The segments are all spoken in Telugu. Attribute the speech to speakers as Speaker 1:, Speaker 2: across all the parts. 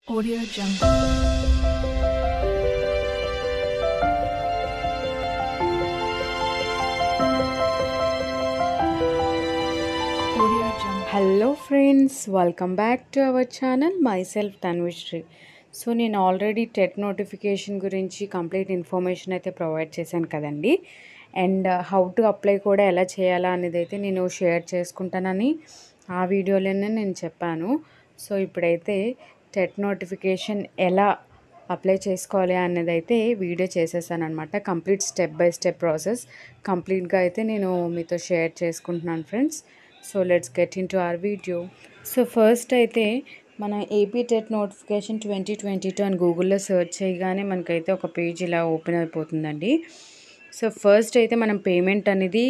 Speaker 1: Audio Jungle. Audio Jungle.
Speaker 2: Hello friends, welcome back to our channel. Myself Tanvishri. So నేను ఆల్రెడీ టెట్ నోటిఫికేషన్ గురించి కంప్లీట్ ఇన్ఫర్మేషన్ అయితే ప్రొవైడ్ చేశాను కదండి. అండ్ హౌ టు అప్లై కూడా ఎలా చేయాలా అనేది అయితే నేను షేర్ చేసుకుంటానని ఆ వీడియోలోనే నేను చెప్పాను. సో ఇప్పుడైతే టెట్ నోటిఫికేషన్ ఎలా అప్లై చేసుకోవాలి అనేది అయితే వీడియో చేసేసాను అనమాట. Complete step by step process కంప్లీట్గా అయితే నేను మీతో షేర్ చేసుకుంటున్నాను friends. So let's get in to our video. So first అయితే మనం ఏపీ టెట్ నోటిఫికేషన్ 2022 అని గూగుల్లో సెర్చ్ చేయగానే మనకైతే ఒక పేజ్ ఇలా ఓపెన్ అయిపోతుందండి. సో ఫస్ట్ అయితే మనం పేమెంట్ అనేది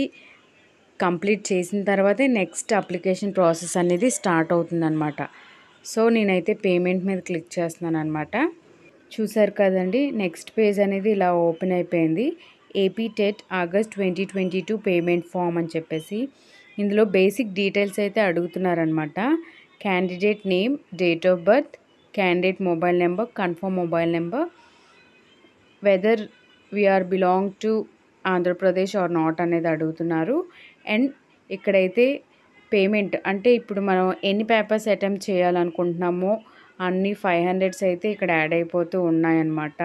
Speaker 2: కంప్లీట్ చేసిన తర్వాతే నెక్స్ట్ అప్లికేషన్ ప్రాసెస్ అనేది స్టార్ట్ అవుతుందన్నమాట. సో నేనైతే పేమెంట్ మీద క్లిక్ చేస్తున్నాను అనమాట. చూసారు కదండి, నెక్స్ట్ పేజ్ అనేది ఇలా ఓపెన్ అయిపోయింది. AP TET August 2022 payment form అని చెప్పేసి ఇందులో బేసిక్ డీటెయిల్స్ అయితే అడుగుతున్నారనమాట. Candidate name, date of birth, candidate mobile number, confirm mobile number, weather we are belong to Andhra Pradesh are not అనేది అడుగుతున్నారు. అండ్ ఇక్కడైతే పేమెంట్ అంటే ఇప్పుడు మనం ఎన్ని పేపర్స్ అటెంప్ట్ చేయాలనుకుంటున్నామో అన్ని 500 అయితే ఇక్కడ యాడ్ అయిపోతూ ఉన్నాయన్నమాట.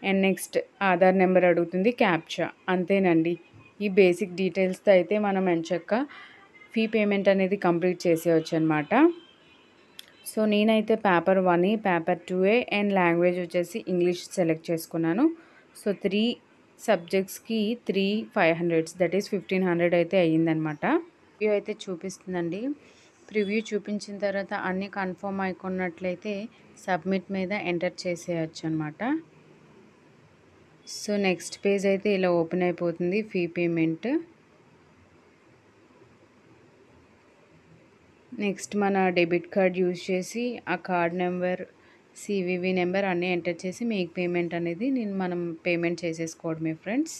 Speaker 2: అండ్ నెక్స్ట్ ఆధార్ నెంబర్ అడుగుతుంది, క్యాప్చా, అంతేనండి. ఈ బేసిక్ డీటెయిల్స్తో అయితే మనం ఎంచక్క ఫీ పేమెంట్ అనేది కంప్లీట్ చేసేయచ్చు అనమాట. సో నేనైతే పేపర్ 1, పేపర్ 2 అండ్ లాంగ్వేజ్ వచ్చేసి ఇంగ్లీష్ సెలెక్ట్ చేసుకున్నాను. సో 3 సబ్జెక్ట్స్కి 500 దట్ ఈస్ 1500 అయితే అయ్యిందనమాట. ప్రివ్యూ అయితే చూపిస్తుందండి. ప్రివ్యూ చూపించిన తర్వాత అన్నీ కన్ఫర్మ్ అయికున్నట్లయితే సబ్మిట్ మీద ఎంటర్ చేసేయచ్చు అనమాట. సో నెక్స్ట్ పేజ్ అయితే ఇలా ఓపెన్ అయిపోతుంది, ఫీ పేమెంట్. నెక్స్ట్ మన డెబిట్ కార్డ్ యూజ్ చేసి ఆ కార్డ్ నెంబర్, సివివి నెంబర్ అన్నీ ఎంటర్ చేసి మేక్ పేమెంట్ అనేది మనం పేమెంట్ చేసేసుకోవడమే ఫ్రెండ్స్.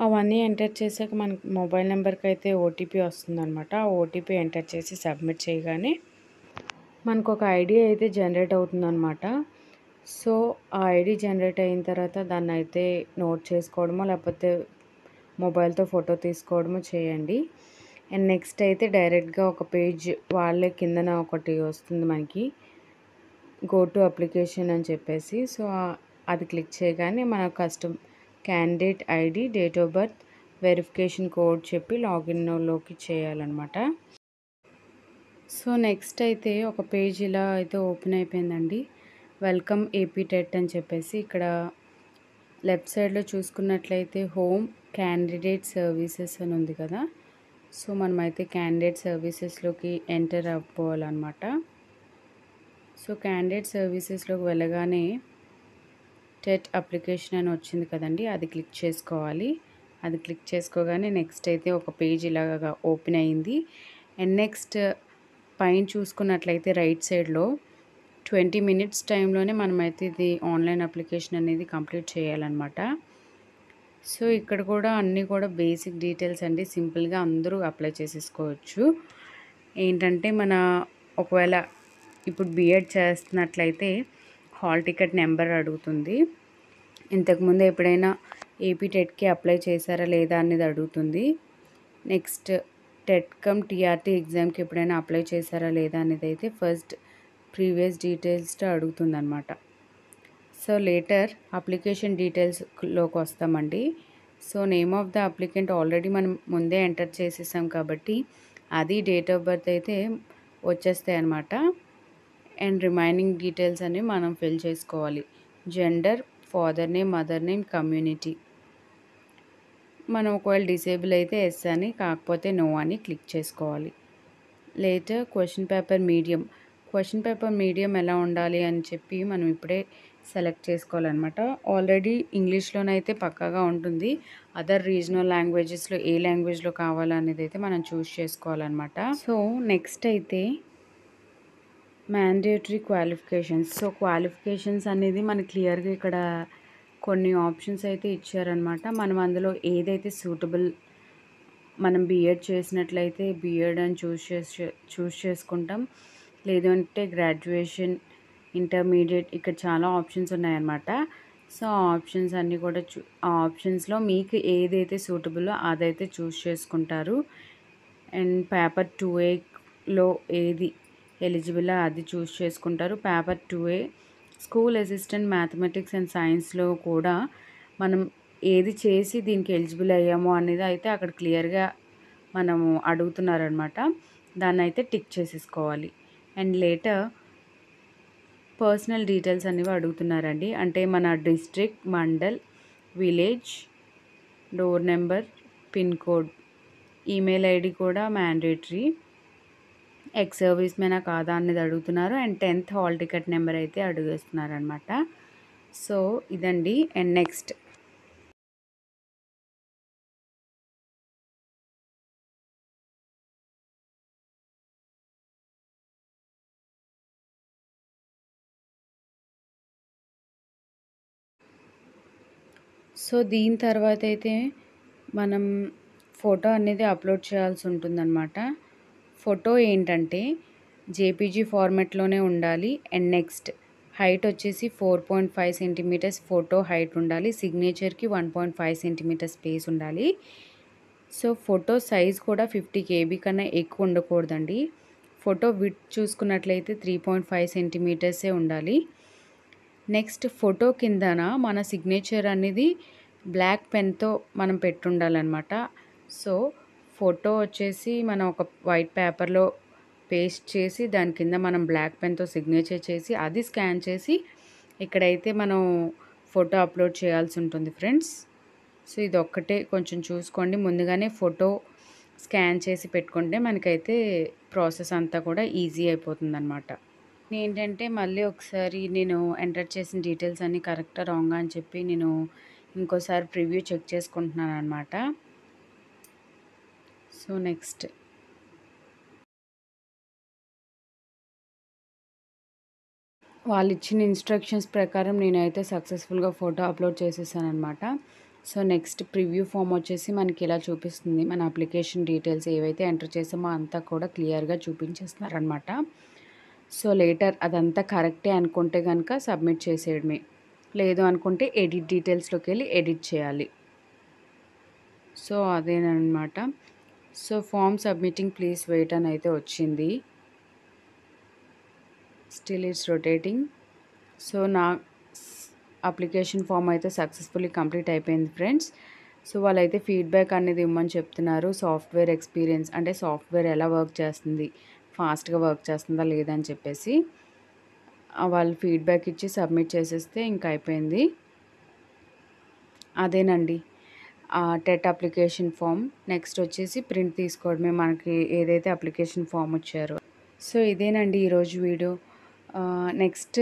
Speaker 2: అవన్నీ ఎంటర్ చేసాక మనకి మొబైల్ నెంబర్కి అయితే ఓటీపీ వస్తుందన్నమాట. ఆ ఓటీపీ ఎంటర్ చేసి సబ్మిట్ చేయగానే మనకు ఒక ఐడి అయితే జనరేట్ అవుతుందన్నమాట. సో ఆ ఐడి జనరేట్ అయిన తర్వాత దాన్ని అయితే నోట్ చేసుకోవడమో లేకపోతే మొబైల్తో ఫోటో తీసుకోవడమో చేయండి. అండ్ నెక్స్ట్ అయితే డైరెక్ట్గా ఒక పేజ్ వాళ్ళే కిందన ఒకటి వస్తుంది మనకి, గో టు అప్లికేషన్ అని చెప్పేసి. సో అది క్లిక్ చేయగానే మన candidate ID, date of birth, verification code చెప్పి లాగిన్లోకి చేయాలన్నమాట. సో నెక్స్ట్ అయితే ఒక పేజ్ ఇలా అయితే ఓపెన్ అయిపోయిందండి. వెల్కమ్ ఏపీ టెట్ అని చెప్పేసి ఇక్కడ లెఫ్ట్ సైడ్లో చూసుకున్నట్లయితే హోమ్ క్యాండిడేట్ సర్వీసెస్ అని ఉంది కదా. సో మనమైతే క్యాండిడేట్ సర్వీసెస్లోకి ఎంటర్ అవ్వాలన్నమాట. సో క్యాండిడేట్ సర్వీసెస్లోకి వెళ్ళగానే టెట్ అప్లికేషన్ అని వచ్చింది కదండి, అది క్లిక్ చేసుకోవాలి. అది క్లిక్ చేసుకోగానే నెక్స్ట్ అయితే ఒక పేజ్ ఇలాగా ఓపెన్ అయ్యింది. అండ్ నెక్స్ట్ పైన చూసుకున్నట్లయితే రైట్ సైడ్లో 20 మినిట్స్ టైంలోనే మనమైతే ఇది ఆన్లైన్ అప్లికేషన్ అనేది కంప్లీట్ చేయాలన్నమాట. సో ఇక్కడ కూడా అన్నీ కూడా బేసిక్ డీటెయిల్స్ అండి, సింపుల్గా అందరూ అప్లై చేసేసుకోవచ్చు. ఏంటంటే మన ఒకవేళ ఇప్పుడు బీఎడ్ చేస్తున్నట్లయితే హాల్ టికెట్ నెంబర్ అడుగుతుంది. ఇంతకుముందు ఎప్పుడైనా ఏపీ టెట్కి అప్లై చేశారా లేదా అనేది అడుగుతుంది. నెక్స్ట్ టెట్ కమ్ టీఆర్టీ ఎగ్జామ్కి ఎప్పుడైనా అప్లై చేశారా లేదా అనేది అయితే ఫస్ట్ ప్రీవియస్ డీటెయిల్స్తో అడుగుతుంది అనమాట. సో లేటర్ అప్లికేషన్ డీటెయిల్స్లోకి వస్తామండి. So name of the applicant already మనం ముందే ఎంటర్ చేసేసాం కాబట్టి అది డేట్ ఆఫ్ బర్త్ అయితే వచ్చేస్తాయి అన్నమాట. అండ్ రిమైనింగ్ డీటెయిల్స్ అనేవి మనం ఫిల్ చేసుకోవాలి. Gender, father name, mother name, community. మనం ఒకవేళ డిసేబుల్ అయితే ఎస్ అని, కాకపోతే నో అని క్లిక్ చేసుకోవాలి. లేటర్ క్వశ్చన్ పేపర్ మీడియం ఎలా ఉండాలి అని చెప్పి మనం ఇప్పుడే సెలెక్ట్ చేసుకోవాలన్నమాట. ఆల్రెడీ ఇంగ్లీష్లోనైతే పక్కాగా ఉంటుంది. అదర్ రీజనల్ లాంగ్వేజెస్లో ఏ లాంగ్వేజ్లో కావాలనేది అయితే మనం చూస్ చేసుకోవాలన్నమాట. సో నెక్స్ట్ అయితే మ్యాండేటరీ క్వాలిఫికేషన్స్. సో క్వాలిఫికేషన్స్ అనేది మనకి క్లియర్గా ఇక్కడ కొన్ని ఆప్షన్స్ అయితే ఇచ్చారనమాట. మనం అందులో ఏదైతే సూటబుల్, మనం బీఎడ్ చేసినట్లయితే బీఎడ్ అని చూస్ చేసుకుంటాం. లేదంటే గ్రాడ్యుయేషన్, ఇంటర్మీడియట్, ఇక్కడ చాలా ఆప్షన్స్ ఉన్నాయన్నమాట. సో ఆ ఆప్షన్స్ అన్నీ కూడా ఆ ఆప్షన్స్లో మీకు ఏదైతే సూటబుల్లో అదైతే చూస్ చేసుకుంటారు. అండ్ పేపర్ 2Aలో ఏది ఎలిజిబుల్ అది చూస్ చేసుకుంటారు. Paper 2A school assistant mathematics and సైన్స్లో కూడా మనం ఏది చేసి దీనికి ఎలిజిబుల్ అయ్యామో అనేది అయితే అక్కడ క్లియర్గా మనము అడుగుతున్నారనమాట. దాన్ని అయితే టిక్ చేసేసుకోవాలి. అండ్ లేటర్ పర్సనల్ డీటెయిల్స్ అనేవి అడుగుతున్నారండి. అంటే మన district, mandal, village, door number, pin code, email ID కూడా మ్యాండేటరీ, ఎక్స్ సర్వీస్ మేనా కాదా అనేది అడుగుతున్నారు. And 10th hall ticket number అయితే అడుగుతున్నారు అనమాట. సో ఇదండి. అండ్ నెక్స్ట్ సో దీని తర్వాత అయితే మనం ఫోటో అనేది అప్లోడ్ చేయాల్సి ఉంటుందన్నమాట. ఫోటో ఏంటంటే జేపీజీ ఫార్మాట్లోనే ఉండాలి. అండ్ నెక్స్ట్ హైట్ వచ్చేసి 4.5 సెంటీమీటర్స్ ఫోటో హైట్ ఉండాలి. సిగ్నేచర్కి 1.5 సెంటీమీటర్ స్పేస్ ఉండాలి. సో ఫోటో సైజ్ కూడా 50 KB కన్నా ఎక్కువ ఉండకూడదండి. ఫోటో విడ్త్ చూసుకున్నట్లయితే 3.5 సెంటీమీటర్సే ఉండాలి. నెక్స్ట్ ఫోటో కిందన మన సిగ్నేచర్ అనేది బ్లాక్ పెన్తో మనం పెట్టుండాలన్నమాట. సో ఫోటో వచ్చేసి మనం ఒక వైట్ పేపర్లో పేస్ట్ చేసి దాని కింద మనం బ్లాక్ పెన్తో సిగ్నేచర్ చేసి అది స్కాన్ చేసి ఇక్కడైతే మనం ఫోటో అప్లోడ్ చేయాల్సి ఉంటుంది ఫ్రెండ్స్. సో ఇది ఒక్కటే కొంచెం చూసుకోండి. ముందుగానే ఫోటో స్కాన్ చేసి పెట్టుకుంటే మనకైతే ప్రాసెస్ అంతా కూడా ఈజీ అయిపోతుందన్నమాట. ఏంటంటే మళ్ళీ ఒకసారి నేను ఎంటర్ చేసిన డీటెయిల్స్ అన్నీ కరెక్టా రాంగా అని చెప్పి నేను ఇంకోసారి ప్రివ్యూ చెక్ చేసుకుంటున్నాను అనమాట. సో నెక్స్ట్ వాళ్ళు ఇచ్చిన ఇన్స్ట్రక్షన్స్ ప్రకారం నేనైతే సక్సెస్ఫుల్గా ఫోటో అప్లోడ్ చేసేసాను అనమాట. సో నెక్స్ట్ ప్రివ్యూ ఫామ్ వచ్చేసి మనకి ఇలా చూపిస్తుంది. మన అప్లికేషన్ డీటెయిల్స్ ఏవైతే ఎంటర్ చేసామో అంతా కూడా క్లియర్గా చూపించేస్తున్నారనమాట. సో లేటర్ అదంతా కరెక్టే అనుకుంటే కనుక సబ్మిట్ చేసేయడమే. లేదు అనుకుంటే ఎడిట్ డీటెయిల్స్లోకి వెళ్ళి ఎడిట్ చేయాలి. సో అదేనమాట. So form submitting please wait అని అయితే వచ్చింది. Still it's rotating. సో నా అప్లికేషన్ ఫామ్ అయితే సక్సెస్ఫుల్లీ కంప్లీట్ అయిపోయింది ఫ్రెండ్స్. సో వాళ్ళైతే ఫీడ్బ్యాక్ అనేది ఇవ్వమని చెప్తున్నారు. సాఫ్ట్వేర్ ఎక్స్పీరియన్స్ అంటే సాఫ్ట్వేర్ ఎలా వర్క్ చేస్తుంది, ఫాస్ట్గా వర్క్ చేస్తుందా లేదని చెప్పేసి వాళ్ళు ఫీడ్బ్యాక్ ఇచ్చి సబ్మిట్ చేసేస్తే ఇంకా అయిపోయింది. అదేనండి టెట్ అప్లికేషన్ ఫామ్. నెక్స్ట్ వచ్చేసి ప్రింట్ తీసుకోవడమే మనకి ఏదైతే అప్లికేషన్ ఫామ్ వచ్చారో. సో ఇదేనండి ఈరోజు వీడియో. నెక్స్ట్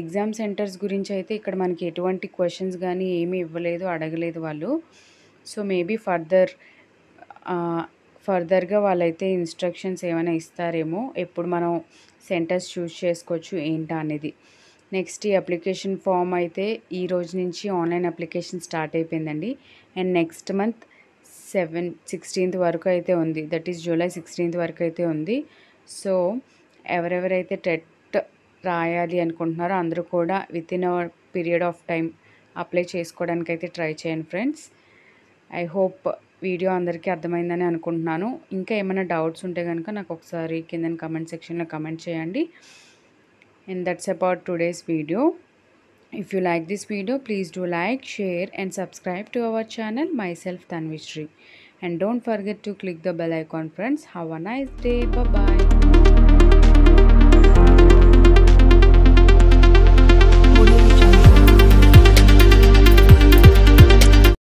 Speaker 2: ఎగ్జామ్ సెంటర్స్ గురించి అయితే ఇక్కడ మనకి ఎటువంటి క్వశ్చన్స్ కానీ ఏమీ ఇవ్వలేదు, అడగలేదు వాళ్ళు. సో మేబీ ఫర్దర్గా వాళ్ళైతే ఇన్స్ట్రక్షన్స్ ఏమైనా ఇస్తారేమో, ఎప్పుడు మనం సెంటర్స్ చూస్ చేసుకోవచ్చు ఏంటా అనేది. నెక్స్ట్ ఈ అప్లికేషన్ ఫామ్ అయితే ఈ రోజు నుంచి ఆన్లైన్ అప్లికేషన్ స్టార్ట్ అయిపోయిందండి. అండ్ నెక్స్ట్ మంత్ 16th వరకు అయితే ఉంది. దట్ ఈస్ జూలై 16th వరకు అయితే ఉంది. సో ఎవరెవరైతే టెట్ రాయాలి అనుకుంటున్నారో అందరూ కూడా within a period of time apply చేసుకోవడానికి అయితే ట్రై చేయండి ఫ్రెండ్స్. ఐ హోప్ వీడియో అందరికీ అర్థమైందని అనుకుంటున్నాను. ఇంకా ఏమైనా డౌట్స్ ఉంటే కనుక నాకు ఒకసారి కింద కమెంట్ సెక్షన్లో కమెంట్ చేయండి. And that's about today's video. If you like this video, please do like, share and subscribe to our channel, myself Tanvishri. And don't forget to click the bell icon friends. Have a nice day. Bye bye.